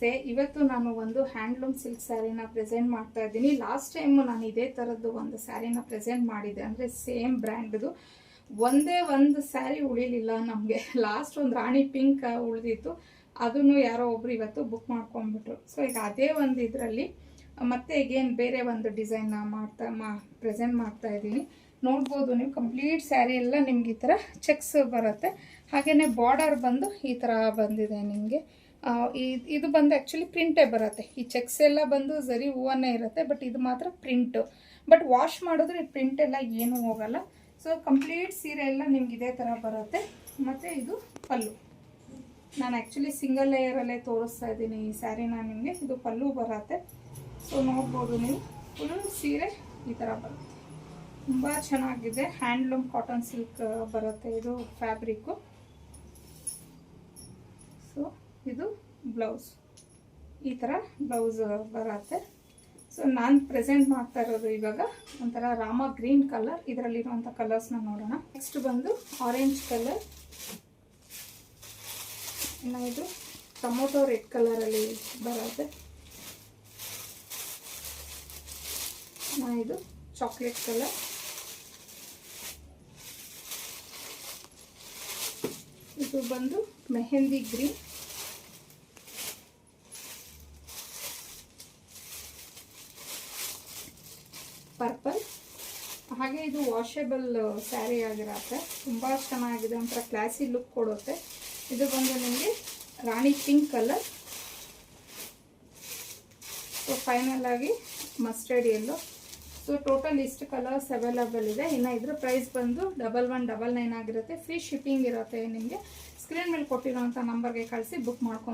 ನಮಸ್ತೆ. ಇವತ್ತು ನಾನು ಒಂದು ಹ್ಯಾಂಡ್ಲೂಮ್ ಸಿಲ್ಕ್ ಸ್ಯಾರಿನ ಪ್ರೆಸೆಂಟ್ ಮಾಡ್ತಾ ಇದ್ದೀನಿ. ಲಾಸ್ಟ್ ಟೈಮು ನಾನು ಇದೇ ಥರದ್ದು ಒಂದು ಸ್ಯಾರಿನ ಪ್ರೆಸೆಂಟ್ ಮಾಡಿದ್ದೆ, ಅಂದರೆ ಸೇಮ್ ಬ್ರ್ಯಾಂಡ್ದು. ಒಂದೇ ಒಂದು ಸ್ಯಾರಿ ಉಳಿಲಿಲ್ಲ ನಮಗೆ. ಲಾಸ್ಟ್ ಒಂದು ರಾಣಿ ಪಿಂಕ್ ಉಳಿದಿತ್ತು, ಅದನ್ನು ಯಾರೋ ಒಬ್ರು ಇವತ್ತು ಬುಕ್ ಮಾಡ್ಕೊಂಡ್ಬಿಟ್ರು. ಸೊ ಈಗ ಅದೇ ಒಂದು ಇದರಲ್ಲಿ ಮತ್ತೆ ಈಗೇನು ಬೇರೆ ಒಂದು ಡಿಸೈನ್ನ ಪ್ರೆಸೆಂಟ್ ಮಾಡ್ತಾ ಇದ್ದೀನಿ. ನೋಡ್ಬೋದು ನೀವು, ಕಂಪ್ಲೀಟ್ ಸ್ಯಾರಿ ಎಲ್ಲ ನಿಮ್ಗೆ ಈ ಥರ ಚೆಕ್ಸ್ ಬರುತ್ತೆ. ಹಾಗೆಯೇ ಬಾರ್ಡರ್ ಬಂದು ಈ ಥರ ಬಂದಿದೆ ನಿಮಗೆ. ಇದು ಬಂದು ಆ್ಯಕ್ಚುಲಿ ಪ್ರಿಂಟೇ ಬರುತ್ತೆ. ಈ ಚೆಕ್ಸ್ ಎಲ್ಲ ಬಂದು ಸರಿ ಹೂವನ್ನೇ ಇರುತ್ತೆ, ಬಟ್ ಇದು ಮಾತ್ರ ಪ್ರಿಂಟು. ಬಟ್ ವಾಶ್ ಮಾಡಿದ್ರೆ ಈ ಪ್ರಿಂಟ್ ಎಲ್ಲ ಏನೂ ಹೋಗಲ್ಲ. ಸೊ ಕಂಪ್ಲೀಟ್ ಸೀರೆ ಎಲ್ಲ ನಿಮ್ಗೆ ಇದೇ ಥರ ಬರುತ್ತೆ. ಮತ್ತು ಇದು ಪಲ್ಲು. ನಾನು ಆ್ಯಕ್ಚುಲಿ ಸಿಂಗಲ್ ಲೇಯರಲ್ಲೇ ತೋರಿಸ್ತಾ ಇದ್ದೀನಿ ಈ ಸ್ಯಾರಿನ ನಿಮಗೆ. ಇದು ಪಲ್ಲು ಬರುತ್ತೆ. ಸೊ ನೋಡ್ಬೋದು ನೀವು, ಫುಲ್ ಸೀರೆ ಈ ಥರ ಬರುತ್ತೆ. ತುಂಬ ಚೆನ್ನಾಗಿದೆ. ಹ್ಯಾಂಡ್ಲೂಮ್ ಕಾಟನ್ ಸಿಲ್ಕ್ ಬರುತ್ತೆ ಇದು ಫ್ಯಾಬ್ರಿಕ್ಕು. ಸೊ ಇದು ಬ್ಲೌಸ್, ಈ ಥರ ಬ್ಲೌಸ್ ಬರುತ್ತೆ. ಸೊ ನಾನು ಪ್ರೆಸೆಂಟ್ ಮಾಡ್ತಾ ಇರೋದು ಇವಾಗ ಒಂಥರ ರಾಮ ಗ್ರೀನ್ ಕಲರ್. ಇದರಲ್ಲಿರುವಂಥ ಕಲರ್ಸ್ನ ನೋಡೋಣ. ನೆಕ್ಸ್ಟ್ ಬಂದು ಆರೆಂಜ್ ಕಲರ್, ಇನ್ನು ಇದು ಟೊಮೊಟೊ ರೆಡ್ ಕಲರಲ್ಲಿ ಬರುತ್ತೆ. ಇದು ಚಾಕ್ಲೇಟ್ ಕಲರ್, ಇದು ಬಂದು ಮೆಹಂದಿ ಗ್ರೀನ್, ಪರ್ಪಲ್. ಹಾಗೆ ಇದು ವಾಷೇಬಲ್ ಸ್ಯಾರಿ ಆಗಿರುತ್ತೆ. ತುಂಬ ಚೆನ್ನಾಗಿದೆ, ಒಂಥರ ಕ್ಲಾಸಿ ಲುಕ್ ಕೊಡುತ್ತೆ. ಇದು ಬಂದು ನಿಮಗೆ ರಾಣಿ ಪಿಂಕ್ ಕಲರ್. ಸೊ ಫೈನಲ್ ಆಗಿ ಮಸ್ಟರ್ಡ್ ಯೆಲ್ಲೋ. ಸೊ ಟೋಟಲ್ ಇಷ್ಟು ಕಲರ್ಸ್ ಅವೈಲಬಲ್ ಇದೆ. ಇನ್ನು ಇದ್ರ ಪ್ರೈಸ್ ಬಂದು 1199 ಆಗಿರುತ್ತೆ. ಫ್ರೀ ಶಿಪ್ಪಿಂಗ್ ಇರುತ್ತೆ ನಿಮಗೆ. ಸ್ಕ್ರೀನ್ ಮೇಲೆ ಕೊಟ್ಟಿರೋಂಥ ನಂಬರ್ಗೆ ಕಳಿಸಿ ಬುಕ್ ಮಾಡ್ಕೊಂಡು